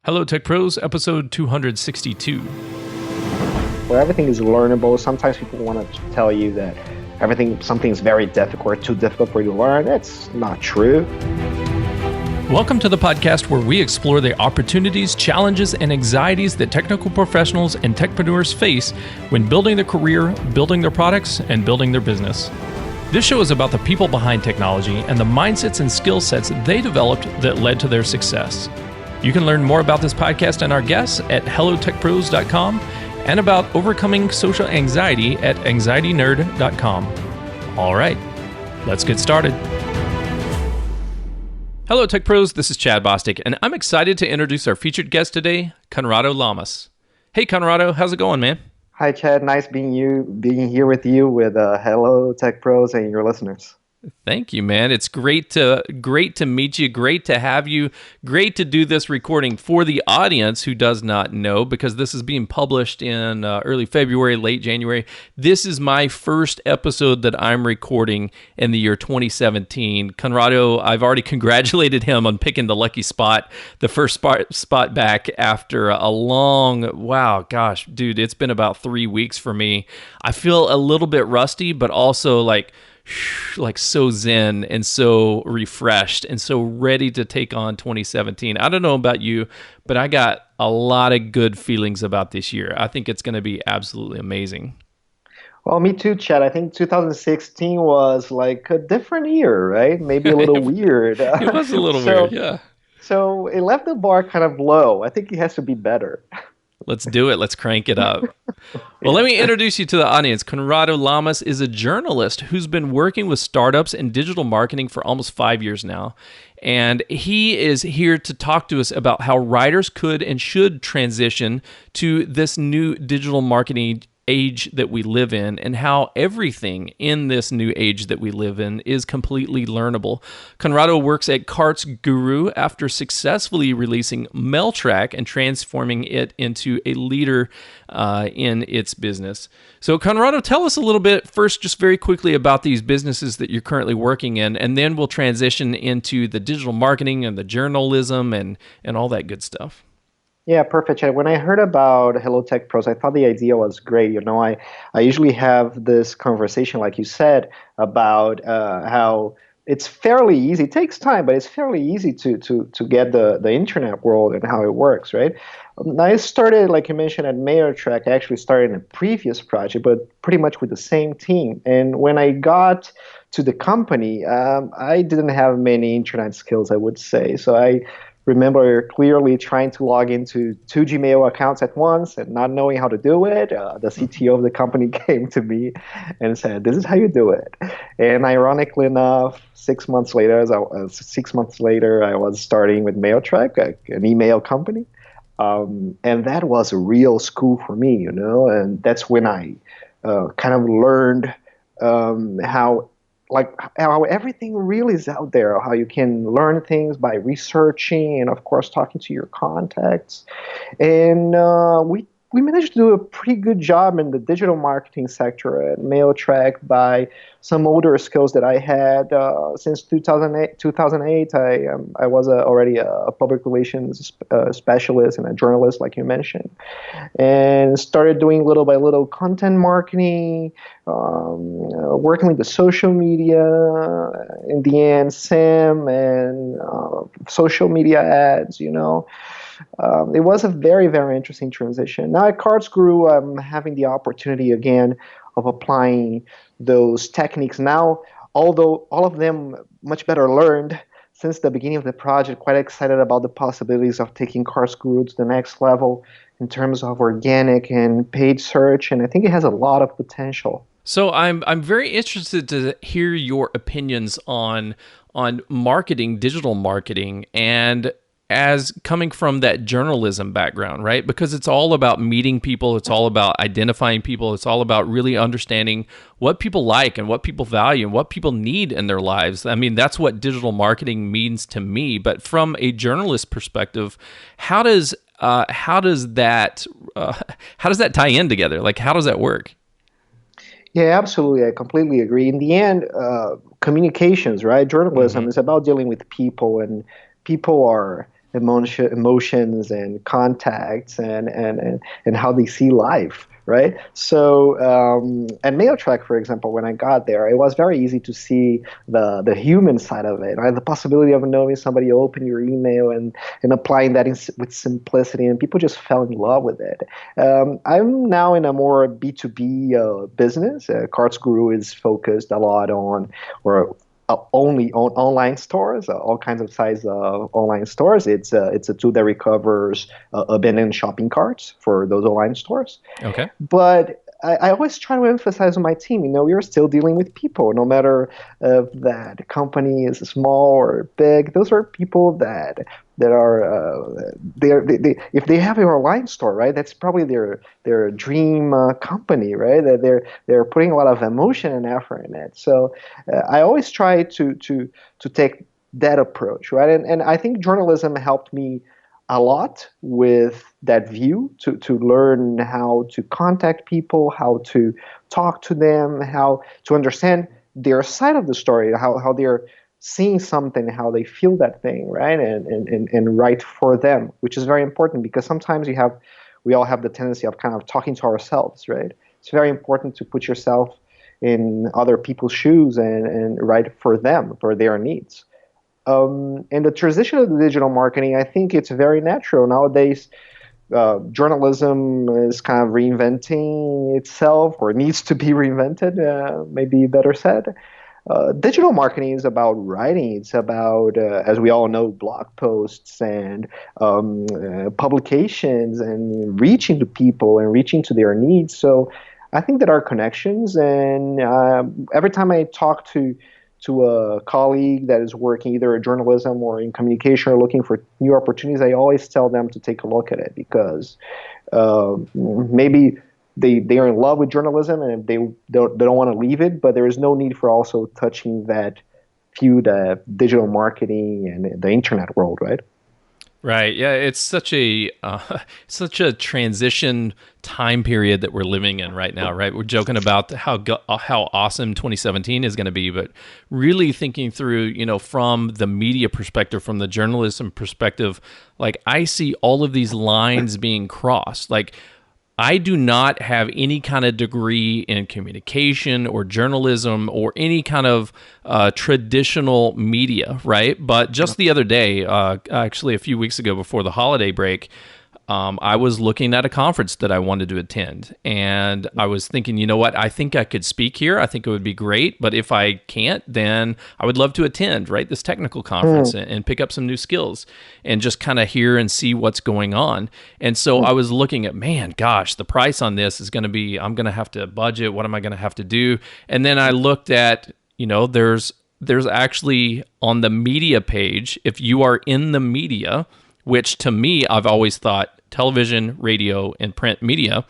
Hello, Tech Pros, episode 262. Where everything is learnable. Sometimes people want to tell you that something is very difficult or too difficult for you to learn. That's not true. Welcome to the podcast where we explore the opportunities, challenges, and anxieties that technical professionals and techpreneurs face when building their career, building their products, and building their business. This show is about the people behind technology and the mindsets and skill sets they developed that led to their success. You can learn more about this podcast and our guests at hellotechpros.com and about overcoming social anxiety at anxietynerd.com. All right, let's get started. Hello, Tech Pros. This is Chad Bostic, and I'm excited to introduce our featured guest today, Conrado Lamas. Hey, Conrado, how's it going, man? Hi, Chad. Nice being here with you with Hello Tech Pros and your listeners. Thank you, man. It's great to meet you. Great to have you. Great to do this recording for the audience who does not know, because this is being published in early February, late January. This is my first episode that I'm recording in the year 2017. Conrado, I've already congratulated him on picking the lucky spot, the first spot back after a long, wow, gosh, dude, it's been about 3 weeks for me. I feel a little bit rusty, but also like so zen and so refreshed and so ready to take on 2017. I don't know about you, but I got a lot of good feelings about this year. I think it's going to be absolutely amazing. Well, me too, Chad. I think 2016 was like a different year, right? Maybe a little weird. It was a little weird, yeah. So it left the bar kind of low. I think it has to be better. Let's do it. Let's crank it up. Well, let me introduce you to the audience. Conrado Lamas is a journalist who's been working with startups and digital marketing for almost 5 years now. And he is here to talk to us about how writers could and should transition to this new digital marketing age that we live in, and how everything in this new age that we live in is completely learnable. Conrado works at Carts Guru after successfully releasing Mailtrack and transforming it into a leader in its business. So Conrado, tell us a little bit first, just very quickly, about these businesses that you're currently working in, and then we'll transition into the digital marketing and the journalism and all that good stuff. Yeah, perfect, Chad. When I heard about Hello Tech Pros, I thought the idea was great. You know, I usually have this conversation, like you said, about how it's fairly easy. It takes time, but it's fairly easy to get the internet world and how it works, right? I started, like you mentioned, at Mailtrack. I actually started in a previous project, but pretty much with the same team. And when I got to the company, I didn't have many internet skills, I would say. So I remember clearly trying to log into 2 Gmail accounts at once and not knowing how to do it. The CTO of the company came to me and said, "This is how you do it." And ironically enough, 6 months later, I was starting with Mailtrack, an email company. And that was a real school for me, you know, and that's when I kind of learned how everything really is out there, how you can learn things by researching and, of course, talking to your contacts. And we managed to do a pretty good job in the digital marketing sector at Mailtrack by some older skills that I had since 2008. I was already a public relations specialist and a journalist, like you mentioned, and started doing little by little content marketing, working with the social media, in the end, SIM and social media ads, you know. It was a very, very interesting transition. Now at Carts Guru, I'm having the opportunity again of applying those techniques now, although all of them much better learned since the beginning of the project. Quite excited about the possibilities of taking Carts Guru to the next level in terms of organic and paid search, and I think it has a lot of potential. So I'm very interested to hear your opinions on marketing, digital marketing, and as coming from that journalism background, right? Because it's all about meeting people, it's all about identifying people, it's all about really understanding what people like and what people value and what people need in their lives. I mean, that's what digital marketing means to me. But from a journalist perspective, how does that tie in together? Like, how does that work? Yeah, absolutely. I completely agree. In the end, communications, right? Journalism is about dealing with people, and people are emotions and contacts and how they see life, right? So, at Mailtrack, for example, when I got there, it was very easy to see the human side of it, right? The possibility of knowing somebody open your email and applying that with simplicity, and people just fell in love with it. I'm now in a more B2B business. Carts Guru is focused a lot on, or only on online stores, all kinds of size online stores. It's a tool that recovers abandoned shopping carts for those online stores. Okay. But I always try to emphasize on my team, we are still dealing with people, no matter if that company is small or big. Those are people that are if they have an online store, right? That's probably their dream company, right? That they're putting a lot of emotion and effort in it. So I always try to take that approach, right? And I think journalism helped me a lot with that view to learn how to contact people, how to talk to them, how to understand their side of the story, how they're seeing something, how they feel that thing, right? And write for them, which is very important because sometimes we all have the tendency of kind of talking to ourselves, right? It's very important to put yourself in other people's shoes and write for them, for their needs. And the transition of the digital marketing, I think it's very natural nowadays. Journalism is kind of reinventing itself, or needs to be reinvented, maybe better said. Digital marketing is about writing. It's about, as we all know, blog posts and publications and reaching to people and reaching to their needs. So I think that our connections, and every time I talk to a colleague that is working either in journalism or in communication or looking for new opportunities, I always tell them to take a look at it because maybe they are in love with journalism and they don't want to leave it, but there is no need for also touching that feud of digital marketing and the internet world, right? Right. Yeah, it's such a transition time period that we're living in right now, right? We're joking about how awesome 2017 is going to be, but really thinking through, from the media perspective, from the journalism perspective, like I see all of these lines being crossed. Like I do not have any kind of degree in communication or journalism or any kind of traditional media, right? But just the other day, actually a few weeks ago before the holiday break, I was looking at a conference that I wanted to attend. And I was thinking, you know what? I think I could speak here. I think it would be great. But if I can't, then I would love to attend, right? This technical conference and pick up some new skills and just kind of hear and see what's going on. And so I was looking at, man, gosh, the price on this is going to be, I'm going to have to budget. What am I going to have to do? And then I looked at, there's actually on the media page, if you are in the media, which to me, I've always thought television, radio, and print media,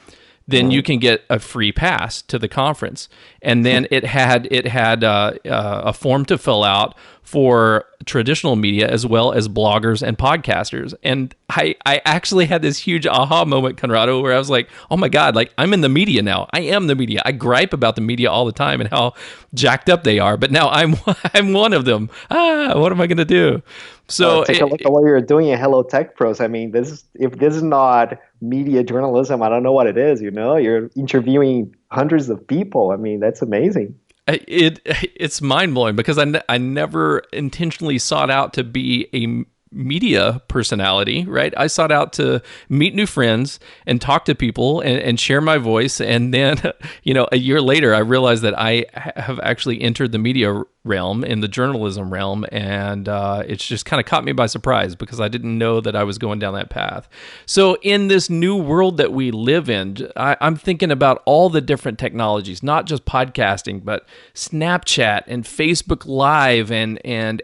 then you can get a free pass to the conference. And then it had a form to fill out for traditional media as well as bloggers and podcasters. And I actually had this huge aha moment, Conrado, where I was like, oh my God, like I'm in the media now. I am the media. I gripe about the media all the time and how jacked up they are, but now I'm one of them. What am I going to do? So take a look at what you're doing in Hello Tech Pros. I mean, if this is not media journalism, I don't know what it is. You're interviewing hundreds of people. I mean, that's amazing. It's mind blowing because I never intentionally sought out to be a media personality, right? I sought out to meet new friends and talk to people and share my voice. And then, a year later, I realized that I have actually entered the media realm, in the journalism realm. And it's just kind of caught me by surprise because I didn't know that I was going down that path. So in this new world that we live in, I'm thinking about all the different technologies, not just podcasting, but Snapchat and Facebook Live and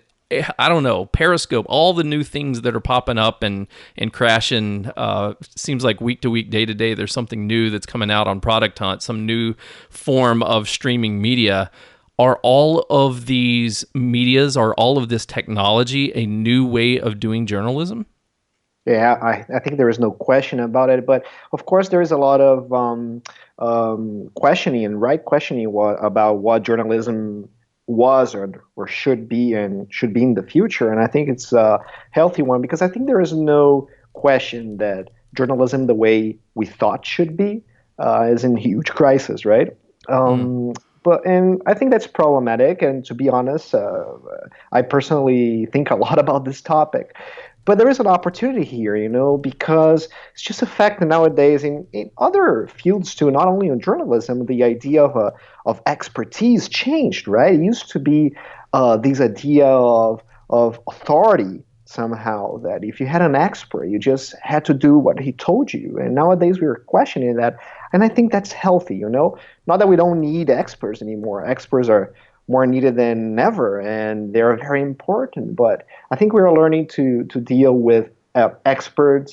I don't know, Periscope, all the new things that are popping up and crashing. Seems like week to week, day to day, there's something new that's coming out on Product Hunt, some new form of streaming media. Are all of these medias, are all of this technology a new way of doing journalism? Yeah, I think there is no question about it. But of course, there is a lot of questioning and right questioning about what journalism was or should be and should be in the future. And I think it's a healthy one because I think there is no question that journalism, the way we thought should be, is in huge crisis, right? Mm, And I think that's problematic. And to be honest, I personally think a lot about this topic. But there is an opportunity here, because it's just a fact that nowadays in other fields too, not only in journalism, the idea of expertise changed, right? It used to be this idea of authority somehow, that if you had an expert, you just had to do what he told you. And nowadays we're questioning that. And I think that's healthy. Not that we don't need experts anymore. Experts are more needed than ever, and they're very important. But I think we are learning to deal with expert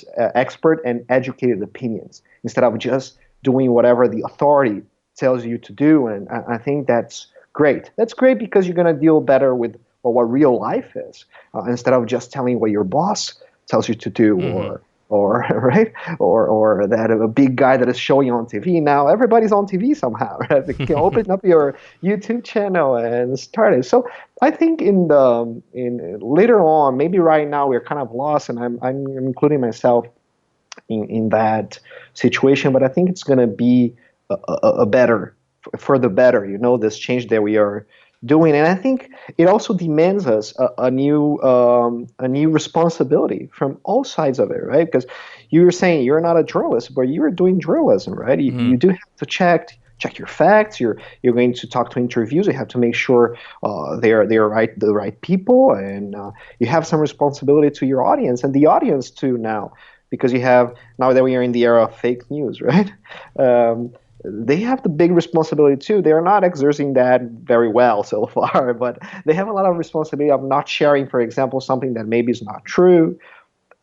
and educated opinions instead of just doing whatever the authority tells you to do. And I think that's great. That's great because you're going to deal better with what real life is, instead of just telling what your boss tells you to do, hmm or right, or that a big guy that is showing on TV. Now everybody's on TV somehow. Right? You can open up your YouTube channel and start it. So I think in later on, maybe right now we're kind of lost, and I'm including myself in that situation. But I think it's going to be a better, for the better. This change that we are doing, and I think it also demands us a new responsibility from all sides of it, right? Because you were saying you're not a journalist, but you're doing journalism, right? You hmm do have to check your facts. You're going to talk to interviews. You have to make sure they're the right people, and you have some responsibility to your audience and the audience too now, because you have, now that we are in the era of fake news, right? Um, they have the big responsibility too. They are not exerting that very well so far, but they have a lot of responsibility of not sharing, for example, something that maybe is not true,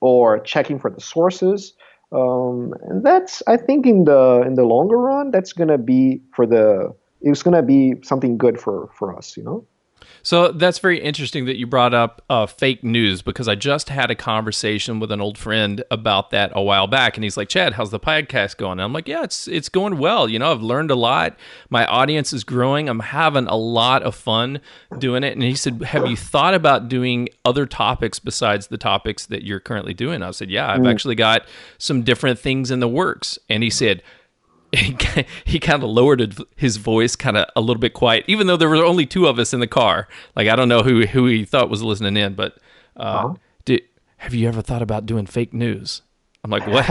or checking for the sources. And that's, I think, in the longer run, that's gonna be it's gonna be something good for us. So that's very interesting that you brought up fake news, because I just had a conversation with an old friend about that a while back, and he's like, "Chad, how's the podcast going?" And I'm like, "Yeah, it's going well. I've learned a lot. My audience is growing. I'm having a lot of fun doing it." And he said, "Have you thought about doing other topics besides the topics that you're currently doing?" I said, "Yeah, I've Mm. actually got some different things in the works." And he said, he kind of lowered his voice kind of a little bit quiet, even though there were only two of us in the car. Like, I don't know who he thought was listening in, but Uh-huh. did, have you ever thought about doing fake news? I'm like, what?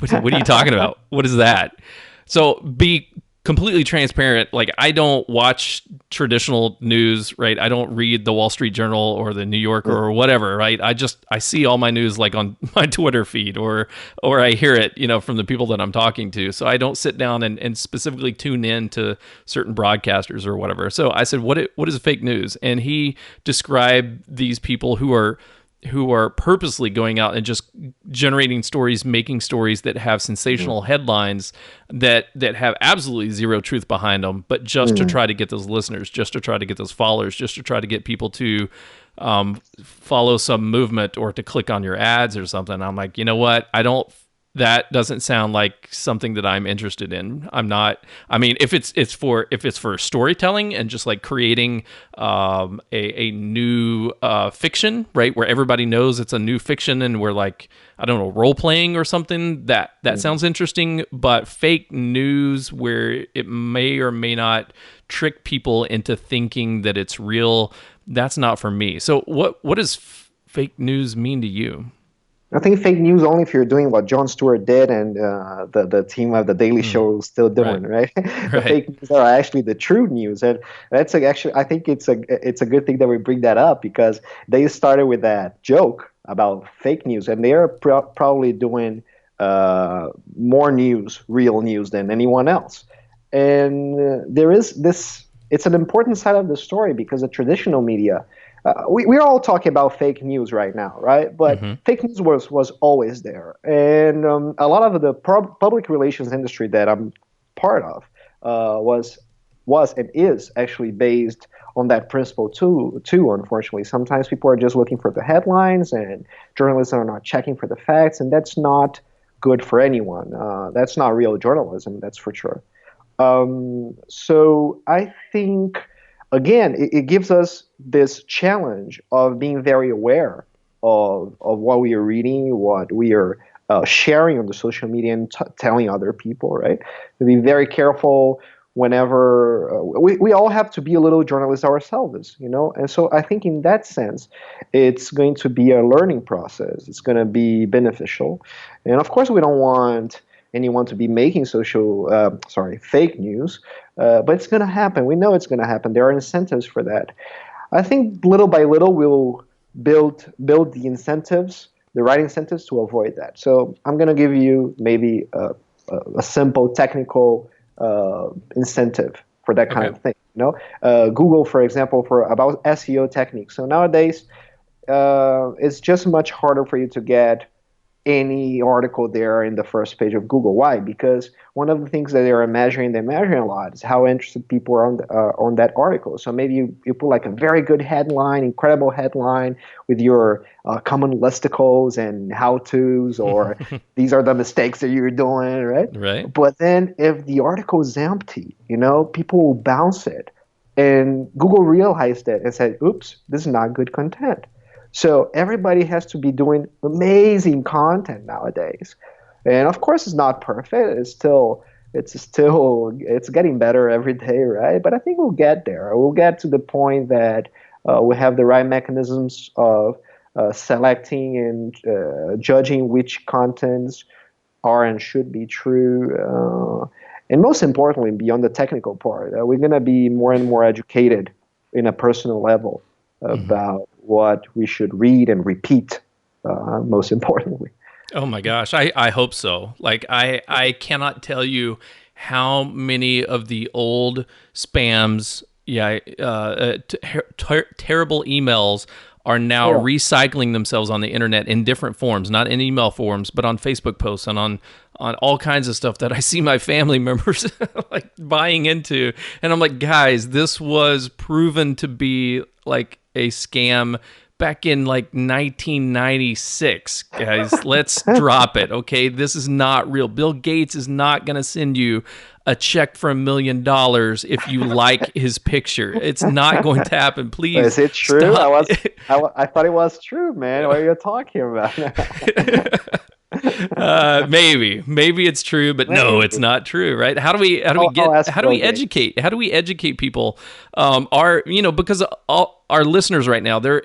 What are you talking about? What is that? So be completely transparent. Like, I don't watch traditional news, right? I don't read the Wall Street Journal or the New Yorker or whatever, right? I see all my news like on my Twitter feed, or I hear it, from the people that I'm talking to. So I don't sit down and specifically tune in to certain broadcasters or whatever. So I said, what is fake news? And he described these people who are purposely going out and just generating stories, making stories that have sensational headlines that have absolutely zero truth behind them, but just to Mm. try to get those listeners, just to try to get those followers, just to try to get people to follow some movement or to click on your ads or something. I'm like, you know what? That doesn't sound like something that I'm interested in. I'm not. I mean, if it's for storytelling and just like creating a new fiction, right, where everybody knows it's a new fiction and we're like, I don't know, role playing or something, that sounds interesting. But fake news, where it may or may not trick people into thinking that it's real, that's not for me. So what does fake news mean to you? I think fake news only if you're doing what Jon Stewart did, and the team of the Daily Hmm. Show is still Right. doing, right? The Right. fake news are actually the true news, and that's actually, I think it's a good thing that we bring that up, because they started with that joke about fake news, and they are probably doing more news, real news, than anyone else. And there is this. It's an important side of the story, because the traditional media, we're all talking about fake news right now, right? But hmm fake news was always there, and a lot of the public relations industry that I'm part of was and is actually based on that principle too. Too, unfortunately, sometimes people are just looking for the headlines, and journalists are not checking for the facts, and that's not good for anyone. That's not real journalism, that's for sure. So I think again, it gives us this challenge of being very aware of what we are reading, what we are sharing on the social media and telling other people, right? To be very careful whenever we all have to be a little journalist ourselves, you know? And so I think in that sense, it's going to be a learning process. It's going to be beneficial. And of course, we don't want anyone to be making fake news, but it's going to happen. We know it's going to happen. There are incentives for that. I think little by little we'll build the incentives, the right incentives to avoid that. So I'm going to give you maybe a simple technical incentive for that kind Okay. of thing. You know, Google, for example, for about SEO techniques. So nowadays, it's just much harder for you to get any article there in the first page of Google. Why? Because one of the things that they're measuring a lot is how interested people are on that article. So maybe you put like a very good headline, incredible headline with your common listicles and how-tos, or these are the mistakes that you're doing, right? Right. But then if the article is empty, you know, people will bounce it. And Google realized it and said, oops, this is not good content. So everybody has to be doing amazing content nowadays. And of course it's not perfect. It's getting better every day, right? But I think we'll get there. We'll get to the point that we have the right mechanisms of selecting and judging which contents are and should be true. And most importantly, beyond the technical part, we're going to be more and more educated in a personal level Mhm. about what we should read and repeat, most importantly. Oh my gosh, I hope so. Like I cannot tell you how many of the old spams, yeah, terrible emails are now Yeah. recycling themselves on the internet in different forms, not in email forms, but on Facebook posts and on all kinds of stuff that I see my family members like buying into, and I'm like, guys, this was proven to be like a scam back in like 1996. Guys, let's drop it. Okay, this is not real. Bill Gates is not going to send you a check for $1 million if you like his picture. It's not going to happen. Please Is it true? stop. I thought it was true, man. What are you talking about? Maybe it's true, but no, it's Maybe. not true, right? I'll ask Bill Gates. How do we educate people? Because all our listeners right now, they're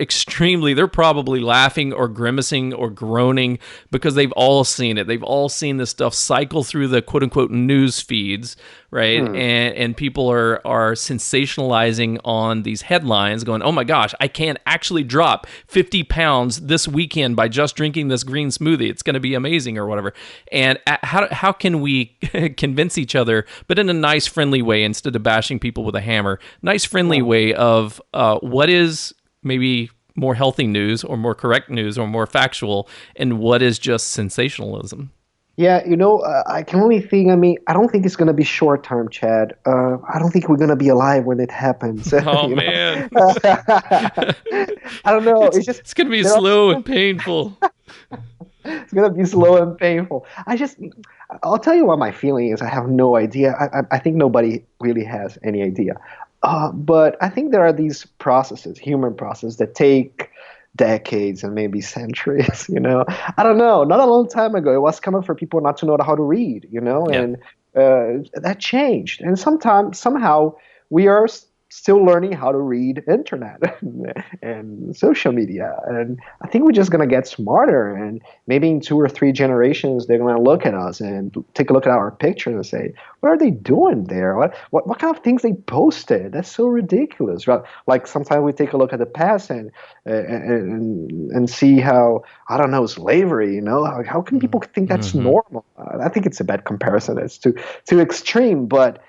probably laughing or grimacing or groaning because they've all seen it. They've all seen this stuff cycle through the quote unquote news feeds, right? Hmm. And people are sensationalizing on these headlines, going, "Oh my gosh, I can actually drop 50 pounds this weekend by just drinking this green smoothie. It's going to be amazing," or whatever. And how can we convince each other, but in a nice, friendly way, instead of bashing people with a hammer? Nice, friendly Yeah. way of what is maybe more healthy news or more correct news or more factual, and what is just sensationalism. Yeah, I can only think, I mean, I don't think it's going to be short term, Chad. I don't think we're going to be alive when it happens. Oh you know? man, I don't know. it's gonna be There slow are and painful. it's gonna be slow and painful. I'll tell you what my feeling is. I have no idea. I think nobody really has any idea. But I think there are these processes, human processes, that take decades and maybe centuries. I don't know. Not a long time ago, it was common for people not to know how to read. Yeah. And that changed. And sometimes, somehow, we are still learning how to read internet and social media. And I think we're just going to get smarter. And maybe in 2 or 3 generations, they're going to look at us and take a look at our pictures and say, what are they doing there? What kind of things they posted? That's so ridiculous. Right? Like sometimes we take a look at the past and see how, I don't know, slavery, how can people think that's Mm-hmm. normal? I think it's a bad comparison. It's too extreme, but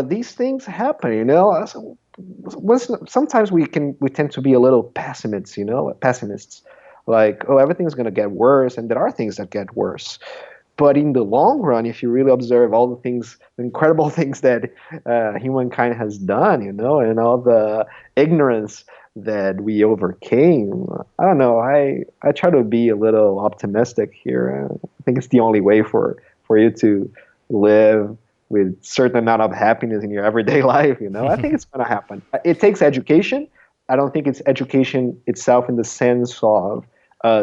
these things happen, So sometimes we tend to be a little pessimists, like, oh, everything's going to get worse, and there are things that get worse. But in the long run, if you really observe all the incredible things that humankind has done, and all the ignorance that we overcame, I don't know. I try to be a little optimistic here. I think it's the only way for you to live with certain amount of happiness in your everyday life. I think it's going to happen. It takes education. I don't think it's education itself in the sense of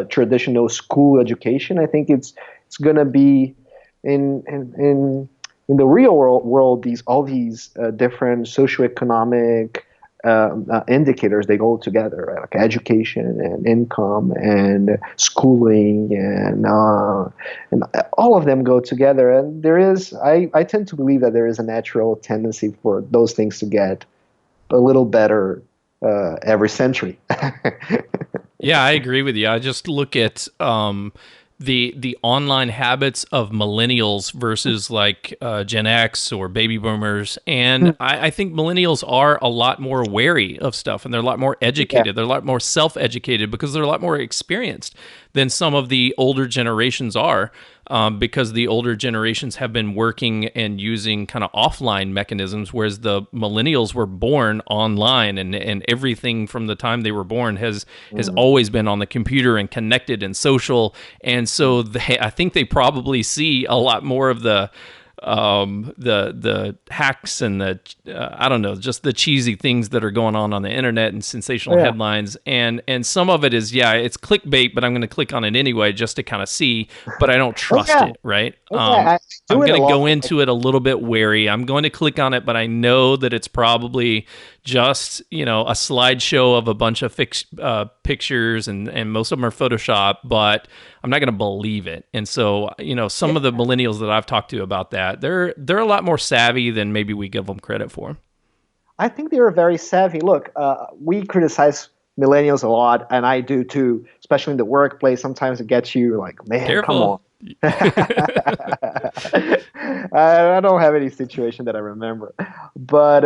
traditional school education. I think it's going to be in the real world, all these different socioeconomic indicators, they go together, right? Like education and income and schooling and all of them go together. And I tend to believe that there is a natural tendency for those things to get a little better every century. Yeah, I agree with you. I just look at the online habits of millennials versus like Gen X or baby boomers, and I think millennials are a lot more wary of stuff, and they're a lot more educated. Yeah. They're a lot more self-educated because they're a lot more experienced than some of the older generations are. Because the older generations have been working and using kind of offline mechanisms, whereas the millennials were born online, and everything from the time they were born has always been on the computer and connected and social. And so I think they probably see a lot more of the hacks and the I don't know, just the cheesy things that are going on the internet and sensational headlines, and some of it is it's clickbait, but I'm going to click on it anyway just to kind of see, but I don't trust it, right? I I'm do it a going to lot. go into it a little bit wary. I'm going to click on it, but I know that it's probably just a slideshow of a bunch of pictures, and most of them are Photoshop, but I'm not going to believe it. And so some of the millennials that I've talked to about that, they're a lot more savvy than maybe we give them credit for. I think they are very savvy. Look, we criticize millennials a lot, and I do too, especially in the workplace. Sometimes it gets you like, man, come Careful. on. I don't have any situation that I remember, but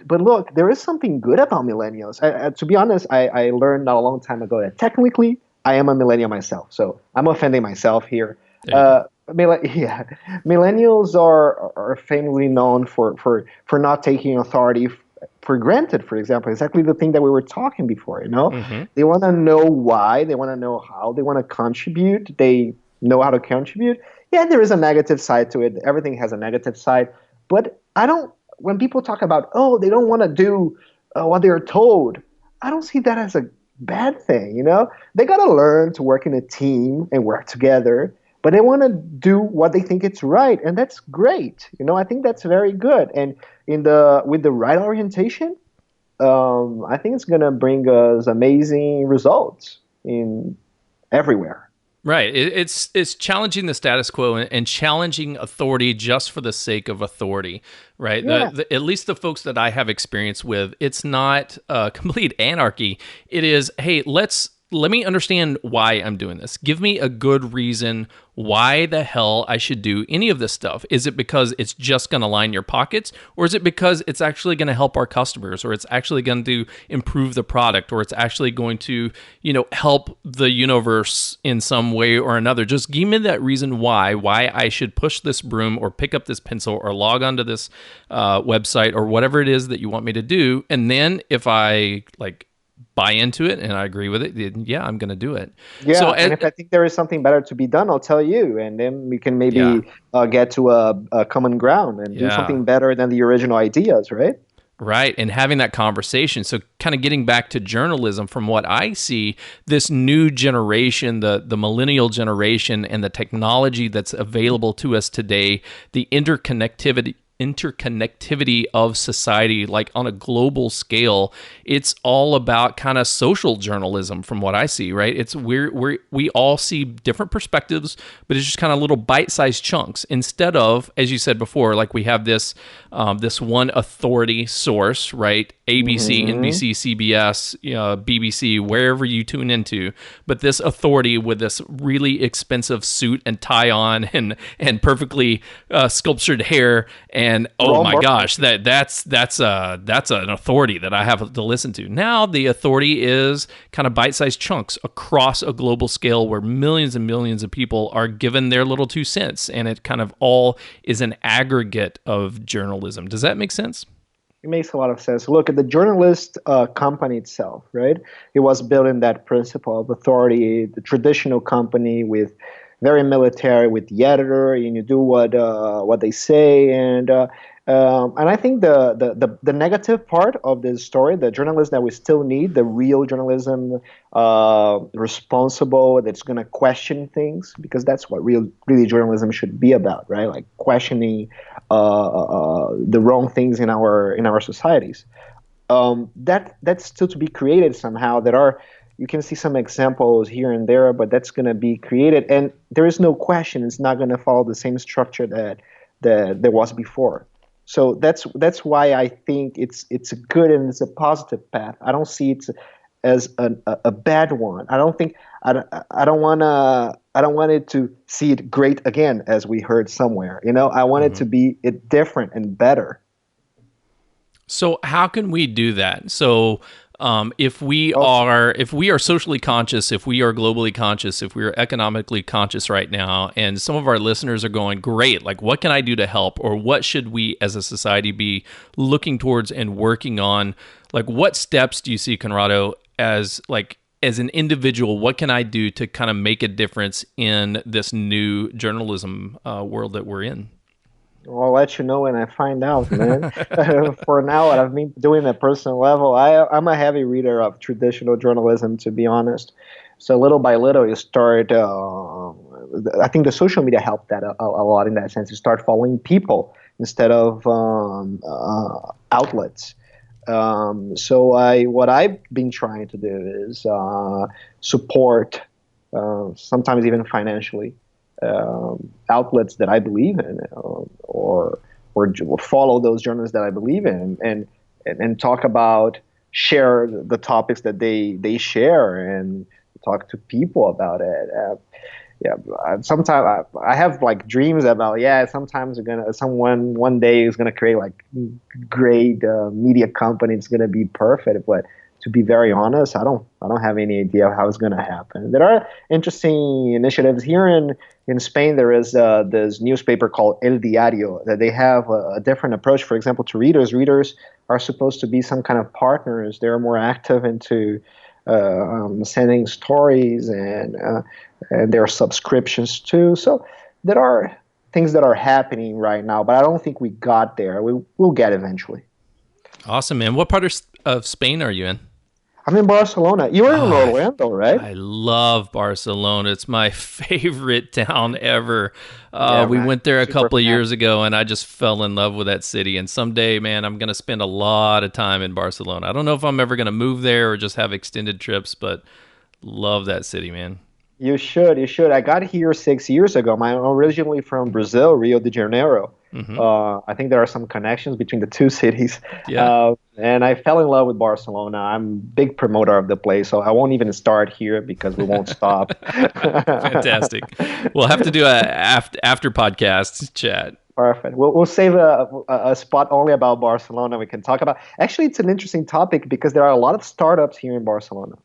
look, there is something good about millennials. To be honest, I learned not a long time ago that technically I am a millennial myself, so I'm offending myself here. Millennials are famously known for not taking authority for granted. For example, exactly the thing that we were talking before. Mm-hmm. They want to know why, they want to know how, they want to contribute. They know how to contribute. Yeah, there is a negative side to it. Everything has a negative side, but I don't. When people talk about they don't want to do what they're told, I don't see that as a bad thing. They got to learn to work in a team and work together, but they want to do what they think it's right, and that's great. I think that's very good. And with the right orientation, I think it's going to bring us amazing results in everywhere. Right. It's challenging the status quo and challenging authority just for the sake of authority, right? Yeah. At least the folks that I have experience with, it's not complete anarchy. It is, hey, let me understand why I'm doing this. Give me a good reason why the hell I should do any of this stuff. Is it because it's just going to line your pockets, or is it because it's actually going to help our customers, or it's actually going to improve the product, or it's actually going to, help the universe in some way or another? Just give me that reason why I should push this broom or pick up this pencil or log onto this website or whatever it is that you want me to do. And then if I buy into it and I agree with it, yeah, I'm going to do it. Yeah, So, and if I think there is something better to be done, I'll tell you, and then we can maybe yeah, get to a common ground and do yeah. something better than the original ideas, right? Right. And having that conversation. So, kind of getting back to journalism, from what I see, this new generation, the millennial generation, and the technology that's available to us today, the interconnectivity of society, like on a global scale, it's all about kind of social journalism from what I see, right? It's we all see different perspectives, but it's just kind of little bite-sized chunks instead of, as you said before, like we have this one authority source, right? ABC, NBC, CBS, BBC, wherever you tune into, but this authority with this really expensive suit and tie on and perfectly sculptured hair, and oh my gosh, that's an authority that I have to listen to. Now the authority is kind of bite-sized chunks across a global scale where millions and millions of people are given their little 2 cents, and it kind of all is an aggregate of journalism. Does that make sense? It makes a lot of sense. Look at the journalist company itself, right? It was built in that principle of authority, the traditional company with very military with the editor, and you do what they say, and I think the negative part of this story, the journalism that we still need, the real journalism, responsible, that's going to question things, because that's what really journalism should be about, right? Like questioning the wrong things in our societies. That's still to be created somehow. You can see some examples here and there, but that's going to be created, and there is no question it's not going to follow the same structure that there was before. So that's why I think it's a good and it's a positive path. I don't see it as a bad one. I don't think I don't want it to see it great again, as we heard somewhere. I want it to be it different and better. So how can we do that? So if we are socially conscious, if we are globally conscious, if we are economically conscious right now, and some of our listeners are going, great, like what can I do to help? Or what should we as a society be looking towards and working on? Like what steps do you see, Conrado, as an individual, what can I do to kind of make a difference in this new journalism world that we're in? I'll let you know when I find out, man. For now, what I've been doing at personal level, I'm a heavy reader of traditional journalism, to be honest. So little by little, you start. I think the social media helped that a lot in that sense. You start following people instead of outlets. What I've been trying to do is support, sometimes even financially, outlets that I believe in, or follow those journalists that I believe in, and talk about, share the topics that they share, and talk to people about it. Yeah, sometimes I have like dreams about, sometimes someone one day is gonna create like great media company. It's gonna be perfect, but to be very honest, I don't have any idea of how it's going to happen. There are interesting initiatives here in Spain. There is this newspaper called El Diario that they have a different approach. For example, to readers. Readers are supposed to be some kind of partners. They're more active into sending stories, and there are subscriptions too. So there are things that are happening right now, but I don't think we got there. We'll get eventually. Awesome, man. What part of Spain are you in? I'm in Barcelona. You were in Orlando, right? I love Barcelona. It's my favorite town ever. We went there a couple of years ago, and I just fell in love with that city. And someday, man, I'm going to spend a lot of time in Barcelona. I don't know if I'm ever going to move there or just have extended trips, but love that city, man. You should. You should. I got here 6 years ago. I'm originally from Brazil, Rio de Janeiro. I think there are some connections between the two cities. Yeah. And I fell in love with Barcelona. I'm a big promoter of the place, so I won't even start here because we won't stop. Fantastic. We'll have to do a after podcast chat. Perfect. We'll save a spot only about Barcelona. We can talk about. Actually, it's an interesting topic because there are a lot of startups here in Barcelona.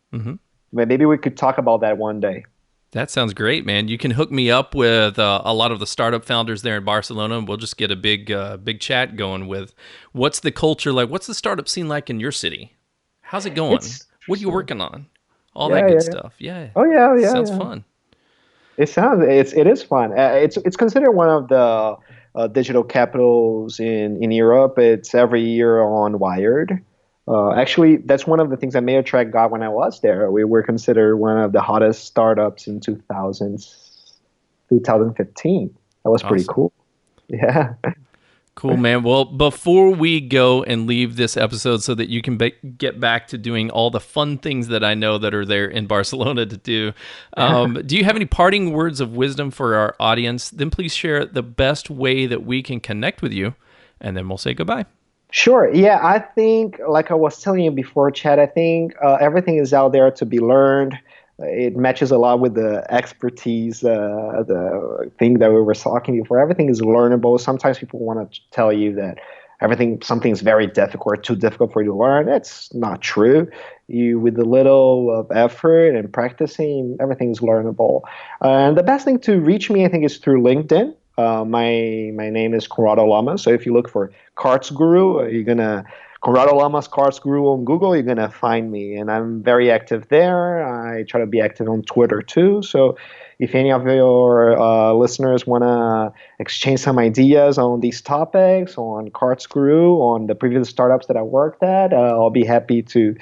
Maybe we could talk about that one day. That sounds great, man. You can hook me up with a lot of the startup founders there in Barcelona, and we'll just get a big chat going with what's the culture like? What's the startup scene like in your city? How's it going? What are you working on? All that good stuff. Yeah. Oh yeah. Sounds fun. It is fun. It's considered one of the digital capitals in Europe. It's every year on Wired. Actually, that's one of the things that Mailtrack got when I was there. We were considered one of the hottest startups in 2015. That was pretty cool. Yeah. Cool, man. Well, before we go and leave this episode so that you can get back to doing all the fun things that I know that are there in Barcelona to do, do you have any parting words of wisdom for our audience? Then please share the best way that we can connect with you, and then we'll say goodbye. Sure. Yeah, I think, like I was telling you before, Chad, I think everything is out there to be learned. It matches a lot with the expertise, the thing that we were talking before. Everything is learnable. Sometimes people want to tell you that something is very difficult or too difficult for you to learn. That's not true. With a little of effort and practicing, everything is learnable. And the best thing to reach me, I think, is through LinkedIn. My name is Conrado Lamas. So if you look for Carts Guru, you're gonna Conrado Lamas Cars Guru on Google, you're going to find me. And I'm very active there. I try to be active on Twitter too. So if any of your listeners want to exchange some ideas on these topics, on Cars Guru, on the previous startups that I worked at, I'll be happy to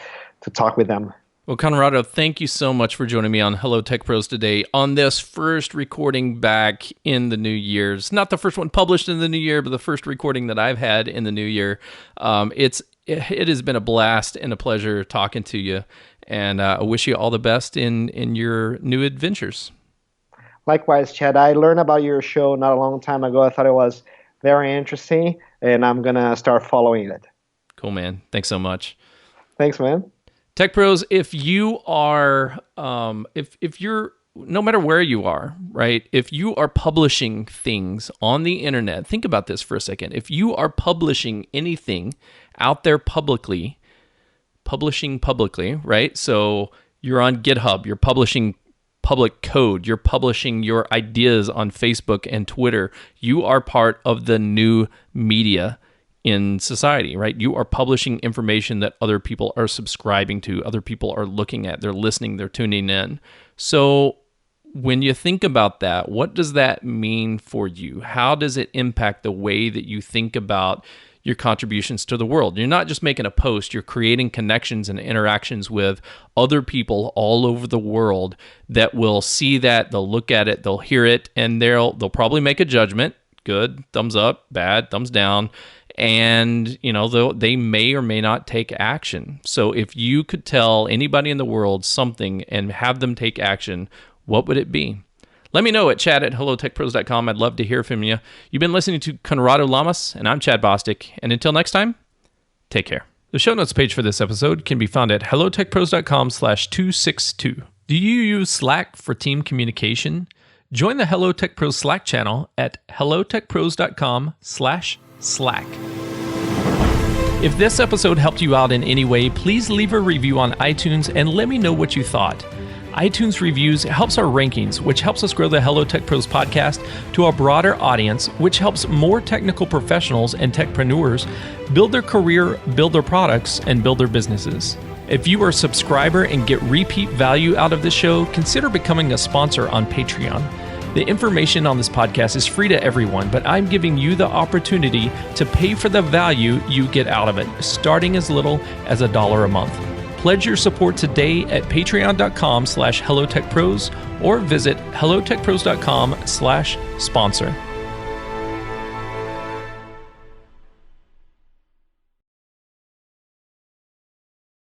talk with them. Well, Conrado, thank you so much for joining me on Hello Tech Pros today on this first recording back in the new year. It's not the first one published in the new year, but the first recording that I've had in the new year. It has been a blast and a pleasure talking to you, and I wish you all the best in your new adventures. Likewise, Chad. I learned about your show not a long time ago. I thought it was very interesting, and I'm going to start following it. Cool, man. Thanks so much. Thanks, man. Tech Pros, if you are, if you're, no matter where you are, right? If you are publishing things on the internet, think about this for a second. If you are publishing anything out there publicly, right? So you're on GitHub, you're publishing public code, you're publishing your ideas on Facebook and Twitter. You are part of the new media in society, right? You are publishing information that other people are subscribing to, other people are looking at, they're listening, they're tuning in. So when you think about that, what does that mean for you? How does it impact the way that you think about your contributions to the world? You're not just making a post, you're creating connections and interactions with other people all over the world that will see that, they'll look at it, they'll hear it, and they'll probably make a judgment. Good, thumbs up, bad, thumbs down. And, they may or may not take action. So if you could tell anybody in the world something and have them take action, what would it be? Let me know at chat@hellotechpros.com. I'd love to hear from you. You've been listening to Conrado Lamas, and I'm Chad Bostic. And until next time, take care. The show notes page for this episode can be found at hellotechpros.com/262. Do you use Slack for team communication? Join the Hello Tech Pros Slack channel at hellotechpros.com/Slack. If this episode helped you out in any way, please leave a review on iTunes and let me know what you thought. iTunes reviews helps our rankings, which helps us grow the Hello Tech Pros podcast to a broader audience, which helps more technical professionals and techpreneurs build their career, build their products, and build their businesses. If you are a subscriber and get repeat value out of this show, consider becoming a sponsor on Patreon. The information on this podcast is free to everyone, but I'm giving you the opportunity to pay for the value you get out of it, starting as little as $1 a month. Pledge your support today at patreon.com/hellotechpros or visit hellotechpros.com/sponsor.